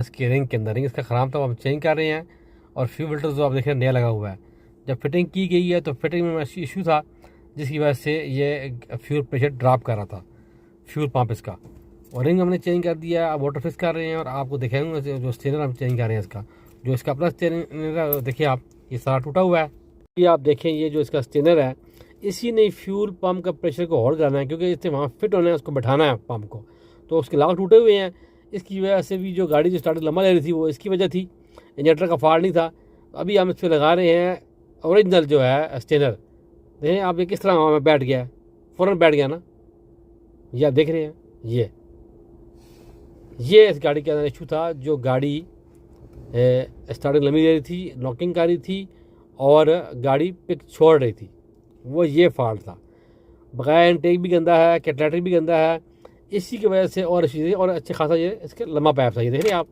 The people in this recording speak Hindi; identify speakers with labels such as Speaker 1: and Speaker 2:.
Speaker 1: इसकी रिंग के अंदर, रिंग इसका ख़राब था, वो हम चेंज कर रहे हैं। और फ्यूल फिल्टर जो आप देख रहे हैं नया लगा हुआ है। जब फिटिंग की गई है तो फिटिंग में इशू था, जिसकी वजह से ये फ्यूल प्रेशर ड्रॉप कर रहा था, फ्यूल पंप इसका। और रिंग हमने चेंज कर दिया, अब वाटर फिक्स कर रहे हैं। और आपको दिखाएंगे जो स्टेनर हम चेंज कर रहे हैं इसका, जो इसका अपना स्टेनर देखिए आप, ये सारा टूटा हुआ है। ये आप देखें, ये जो इसका स्टेनर है, इसी ने फ्यूल पंप का प्रेशर को होल्ड करना है, क्योंकि इससे वहाँ फिट होना है, उसको बैठाना है पंप को। तो उसके लाग टूटे हुए हैं। इसकी वजह से भी जो गाड़ी जो स्टार्ट लंबा ले रही थी वो इसकी वजह थी, इंजेक्टर का फॉल्ट नहीं था। तो अभी हम इस पर लगा रहे हैं ओरिजिनल जो है स्टेनर। देखें आप, ये किस तरह हवा में बैठ गया है, फ़ौरन बैठ गया ना, ये आप देख रहे हैं। ये इस गाड़ी के अंदर इशू था, जो गाड़ी स्टार्टिंग लंबी ले रही थी, नॉकिंग कर रही थी और गाड़ी पिक छोड़ रही थी, वो ये फॉल्ट था। बकाया इनटेक भी गंदा है, कैटलाइटर भी गंदा है, इसी की वजह से और इसी और अच्छे खासा ये इसके लंबा पाइप था, ये देख रहे हैं आप।